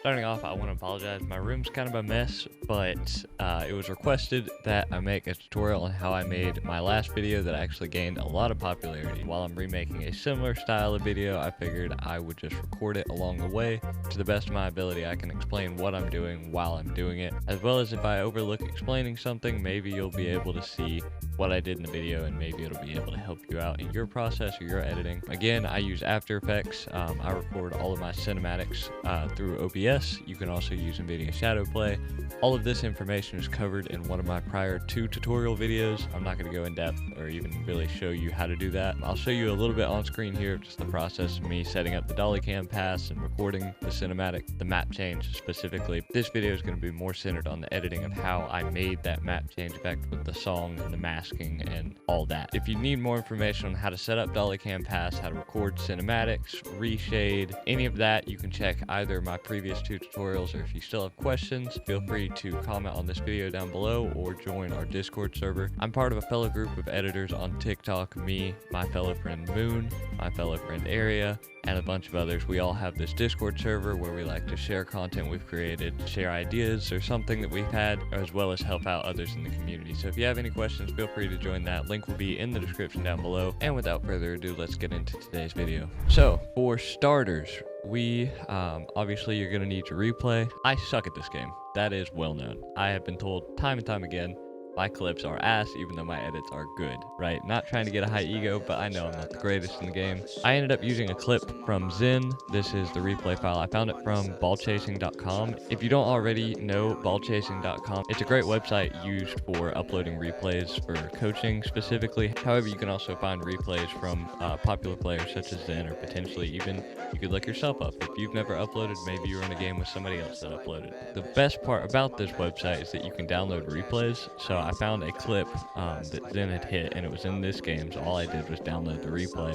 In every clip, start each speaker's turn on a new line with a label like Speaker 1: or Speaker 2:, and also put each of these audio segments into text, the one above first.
Speaker 1: Starting off, I want to apologize. My room's kind of a mess, but it was requested that I make a tutorial on how I made my last video that actually gained a lot of popularity. While I'm remaking a similar style of video, I figured I would just record it along the way. To the best of my ability, I can explain what I'm doing while I'm doing it, as well as if I overlook explaining something, maybe you'll be able to see what I did in the video and maybe it'll be able to help you out in your process or your editing. Again, I use After Effects. I record all of my cinematics through OBS. You can also use NVIDIA Shadowplay. All of this information is covered in one of my prior 2 tutorial videos. I'm not going to go in depth or even really show you how to do that. I'll show you a little bit on screen here, just the process of me setting up the Dollycam pass and recording the cinematic, the map change specifically. This video is going to be more centered on the editing of how I made that map change effect with the song and the masking and all that. If you need more information on how to set up Dollycam pass, how to record cinematics, reshade, any of that, you can check either my previous 2 tutorials, or if you still have questions, feel free to comment on this video down below or join our Discord server. I'm part of a fellow group of editors on TikTok, me, my fellow friend Moon, my fellow friend Area, and a bunch of others. We all have this Discord server where we like to share content we've created, share ideas or something that we've had, as well as help out others in the community. So if you have any questions, feel free to join that. Link will be in the description down below. And without further ado, let's get into today's video. So for starters, we obviously you're gonna need to replay. I suck at this game. That is well known. I have been told time and time again my clips are ass, even though my edits are good, right? Not trying to get a high ego, but I know I'm not the greatest in the game. I ended up using a clip from Zen. This is the replay file. I found it from ballchasing.com. If you don't already know ballchasing.com, it's a great website used for uploading replays for coaching specifically. However, you can also find replays from popular players such as Zen, or potentially even you could look yourself up. If you've never uploaded, maybe you were in a game with somebody else that uploaded. The best part about this website is that you can download replays. So I found a clip that Zen had hit, and it was in this game, so all I did was download the replay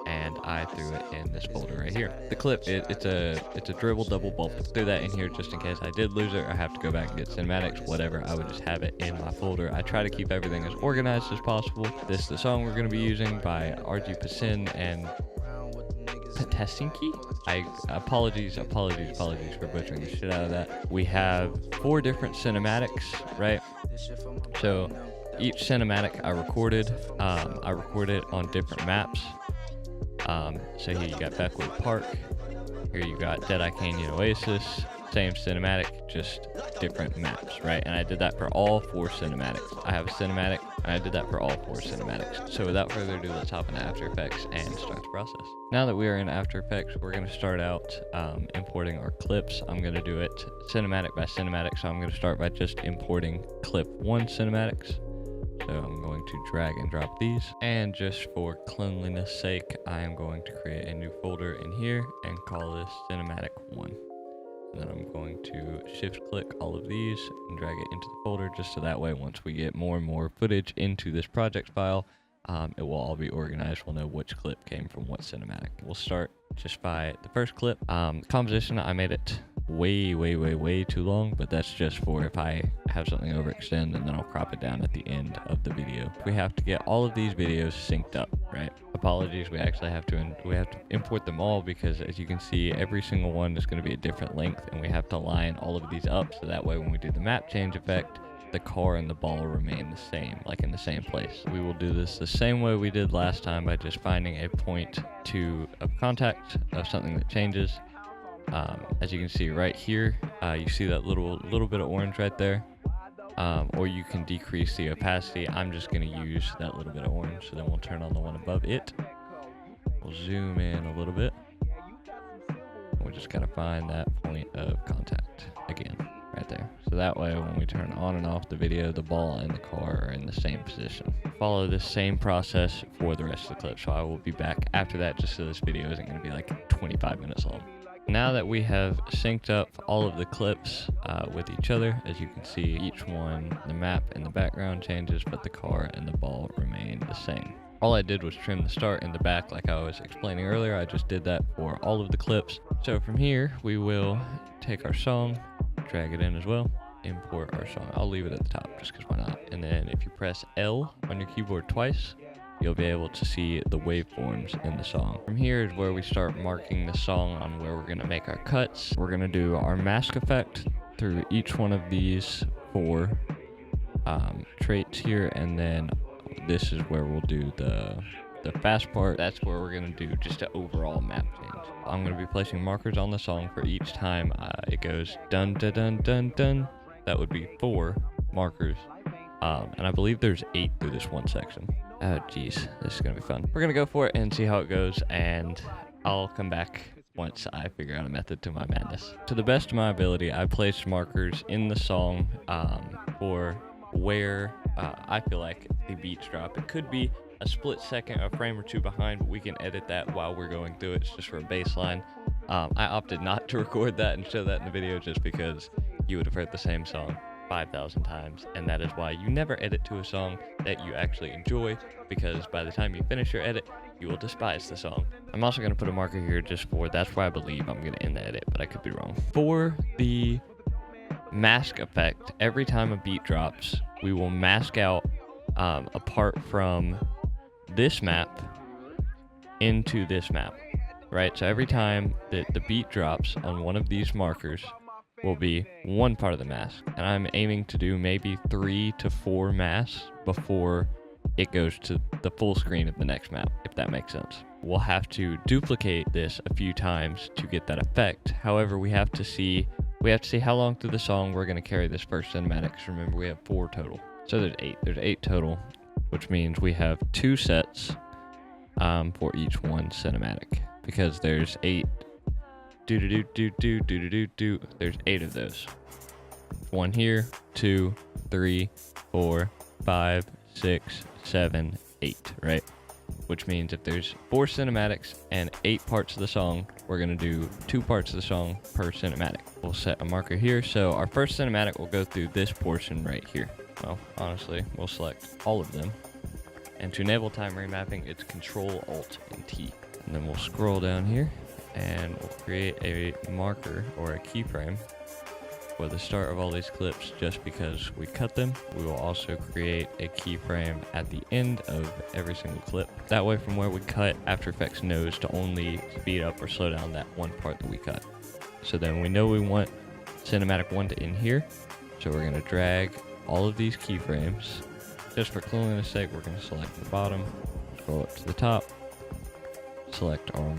Speaker 1: and I threw it in this folder right here. The clip, it's a dribble double ball. Threw that in here just in case I did lose it or have to go back and get cinematics, whatever. I would just have it in my folder. I try to keep everything as organized as possible. This is the song we're going to be using by RG Pasin and Patesinki. Apologies for butchering the shit out of that. We have 4 different cinematics, right? So each cinematic I recorded on different maps. So here you got Beckwood Park. Here you got Deadeye Canyon Oasis. Same cinematic, just different maps, right? And I did that for all 4 cinematics. I have a cinematic, and I did that for all 4 cinematics. So without further ado, let's hop into After Effects and start the process. Now that we are in After Effects, we're going to start out importing our clips. I'm going to do it cinematic by cinematic, so I'm going to start by just importing clip 1 cinematics. So I'm going to drag and drop these, and just for cleanliness sake, I am going to create a new folder in here and call this cinematic 1. And then I'm going to shift click all of these and drag it into the folder, just so that way once we get more and more footage into this project file, it will all be organized. We'll know which clip came from what cinematic. We'll start just by the first clip. Composition, I made it way too long, but that's just for if I have something overextend, and then I'll crop it down at the end of the video. We have to get all of these videos synced up, right? Apologies, we actually have to import them all, because as you can see, every single one is going to be a different length, and we have to line all of these up so that way when we do the map change effect, the car and the ball remain the same, like in the same place. We will do this the same way we did last time, by just finding a point of contact of something that changes. As you can see right here, you see that little bit of orange right there, or you can decrease the opacity. I'm just going to use that little bit of orange, so then we'll turn on the one above it. We'll zoom in a little bit. We're just going to find that point of contact again right there, so that way when we turn on and off the video, the ball and the car are in the same position. Follow this same process for the rest of the clip, so I will be back after that, just so this video isn't going to be like 25 minutes long. Now that we have synced up all of the clips with each other, as you can see, each one, the map and the background changes, but the car and the ball remain the same. All I did was trim the start and the back like I was explaining earlier. I just did that for all of the clips. So from here, we will take our song, drag it in as well, import our song. I'll leave it at the top just because why not? And then if you press L on your keyboard twice, you'll be able to see the waveforms in the song. From here is where we start marking the song on where we're going to make our cuts. We're going to do our mask effect through each one of these 4 traits here, and then this is where we'll do the fast part. That's where we're going to do just an overall map change. I'm going to be placing markers on the song for each time it goes dun dun dun dun dun. That would be 4 markers, and I believe there's 8 through this one section. Oh geez, this is going to be fun. We're going to go for it and see how it goes, and I'll come back once I figure out a method to my madness. To the best of my ability, I placed markers in the song for where I feel like the beats drop. It could be a split second, a frame or 2 behind, but we can edit that while we're going through it. It's just for a baseline. I opted not to record that and show that in the video just because you would have heard the same song 5,000 times, and that is why you never edit to a song that you actually enjoy, because by the time you finish your edit, you will despise the song. I'm also going to put a marker here just for, that's where I believe I'm going to end the edit, but I could be wrong. For the mask effect, every time a beat drops, we will mask out apart from this map into this map, right? So every time that the beat drops on one of these markers will be one part of the mask, and I'm aiming to do maybe 3 to 4 masks before it goes to the full screen of the next map, if that makes sense. We'll have to duplicate this a few times to get that effect. However, we have to see how long through the song we're going to carry this first cinematic, 'cause remember we have 4 total. So there's 8 total, which means we have 2 sets for each one cinematic, because there's 8 there's 8 of those. 1 here, 2, 3, 4, 5, 6, 7, 8, right? Which means if there's 4 cinematics and 8 parts of the song, we're gonna do 2 parts of the song per cinematic. We'll set a marker here, so our first cinematic will go through this portion right here. Well, honestly, we'll select all of them. And to enable time remapping, it's Control, Alt, and T. And then we'll scroll down here, and we'll create a marker or a keyframe for the start of all these clips just because we cut them. We will also create a keyframe at the end of every single clip. That way, from where we cut, After Effects knows to only speed up or slow down that one part that we cut. So then we know we want cinematic 1 to end here. So we're gonna drag all of these keyframes. Just for cleanliness sake, we're gonna select the bottom, scroll up to the top, select our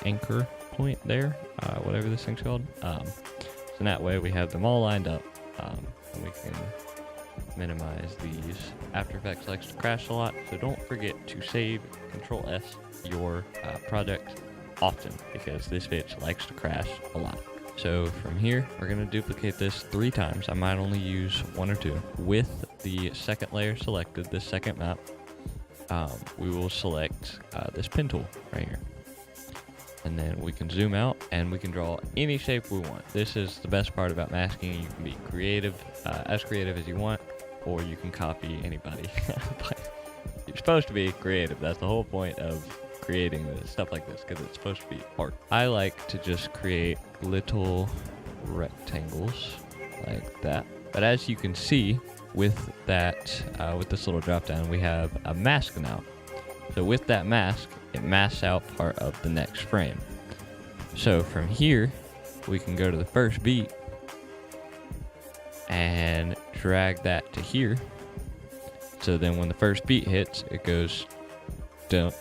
Speaker 1: anchor point there, whatever this thing's called. So that way we have them all lined up, and we can minimize these. After Effects likes to crash a lot, so don't forget to save Control S your project often, because this bitch likes to crash a lot. So from here, we're going to duplicate this 3 times. I might only use 1 or 2. With the second layer selected, this second map, we will select this pen tool right here. And then we can zoom out and we can draw any shape we want. This is the best part about masking. You can be creative, as creative as you want, or you can copy anybody. But you're supposed to be creative. That's the whole point of creating stuff like this, because it's supposed to be art. I like to just create little rectangles like that. But as you can see, with that, with this little drop down, we have a mask now. So with that mask, it masks out part of the next frame. So from here, we can go to the first beat and drag that to here. So then when the first beat hits, it goes dun,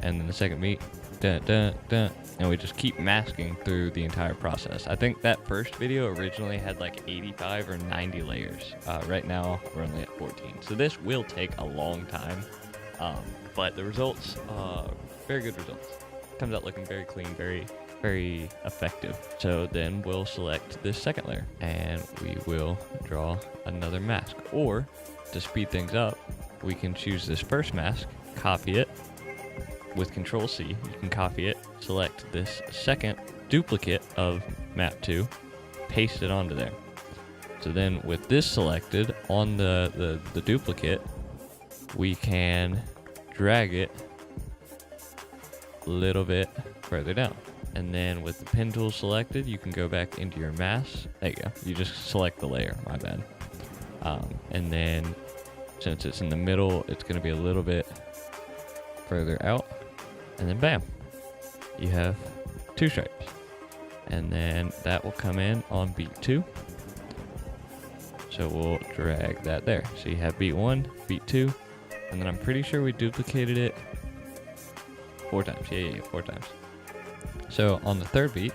Speaker 1: and then the second beat, dun, dun, dun, and we just keep masking through the entire process. I think that first video originally had like 85 or 90 layers. Right now, we're only at 14. So this will take a long time, but the results, very good results. Comes out looking very clean, very, very effective. So then we'll select this second layer, and we will draw another mask. Or, to speed things up, we can choose this first mask, copy it, with Control C, you can copy it, select this second duplicate of map 2, paste it onto there. So then with this selected on the duplicate, we can drag it a little bit further down. And then with the pen tool selected, you can go back into your mask. There you go. You just select the layer, my bad. And then Since it's in the middle, it's going to be a little bit further out. And then bam, you have 2 stripes. And then that will come in on beat 2. So we'll drag that there. So you have beat 1, beat 2, and then I'm pretty sure we duplicated it 4 times. Yeah, 4 times. So on the 3rd beat,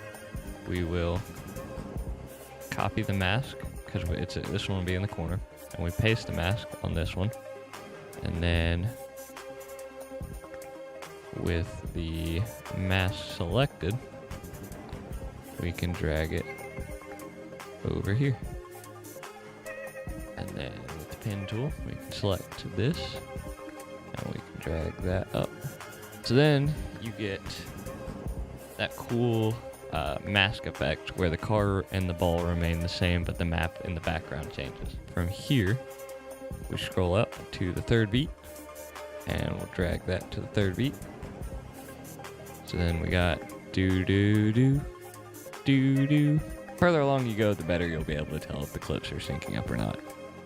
Speaker 1: we will copy the mask, because this one will be in the corner, and we paste the mask on this one. And then with the mask selected, we can drag it over here. And then with the pen tool, we can select this, and we can drag that up. So then you get that cool mask effect where the car and the ball remain the same, but the map in the background changes. From here, we scroll up to the 3rd beat, and we'll drag that to the 3rd beat. So then we got do do do do do. Further along you go, the better you'll be able to tell if the clips are syncing up or not.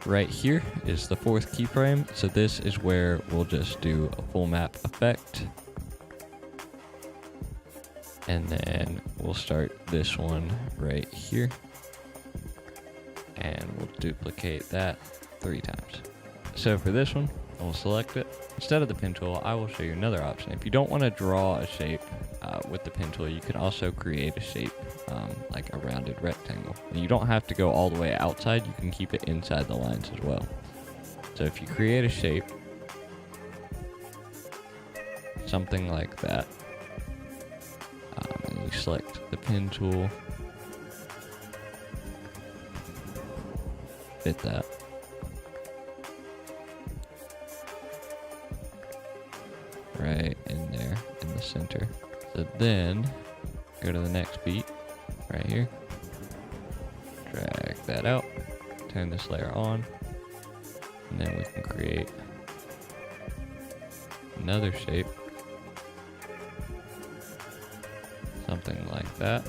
Speaker 1: Right here is the 4th keyframe, so this is where we'll just do a full map effect. And then we'll start this one right here. And we'll duplicate that 3 times. So for this one, we'll select it. Instead of the pen tool, I will show you another option. If you don't want to draw a shape with the pen tool, you can also create a shape like a rounded rectangle. And you don't have to go all the way outside, you can keep it inside the lines as well. So if you create a shape, something like that, and you select the pen tool, fit that. Right in there in the center. So then go to the next beat right here, drag that out, turn this layer on, and then we can create another shape, something like that.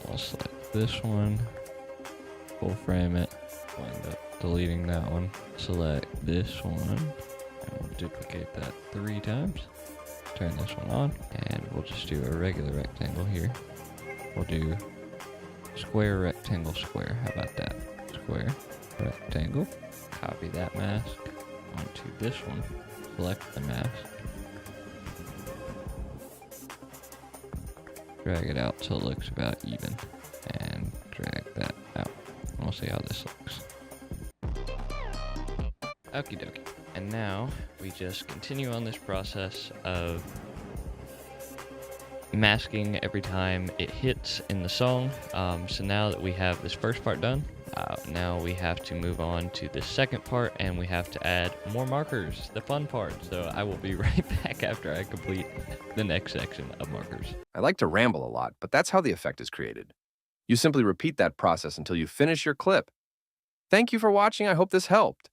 Speaker 1: I'll select this one, full frame it, wind up deleting that one, select this one, and we'll duplicate that 3 times. Turn this one on, and we'll just do a regular rectangle here. We'll do square, rectangle, square. How about that? Square, rectangle. Copy that mask onto this one. Select the mask. Drag it out so it looks about even. And drag that out. We'll see how this looks. Okie dokie. And now we just continue on this process of masking every time it hits in the song. So now that we have this first part done, now we have to move on to the second part, and we have to add more markers, the fun part. So I will be right back after I complete the next section of markers.
Speaker 2: I like to ramble a lot, but that's how the effect is created. You simply repeat that process until you finish your clip. Thank you for watching. I hope this helped.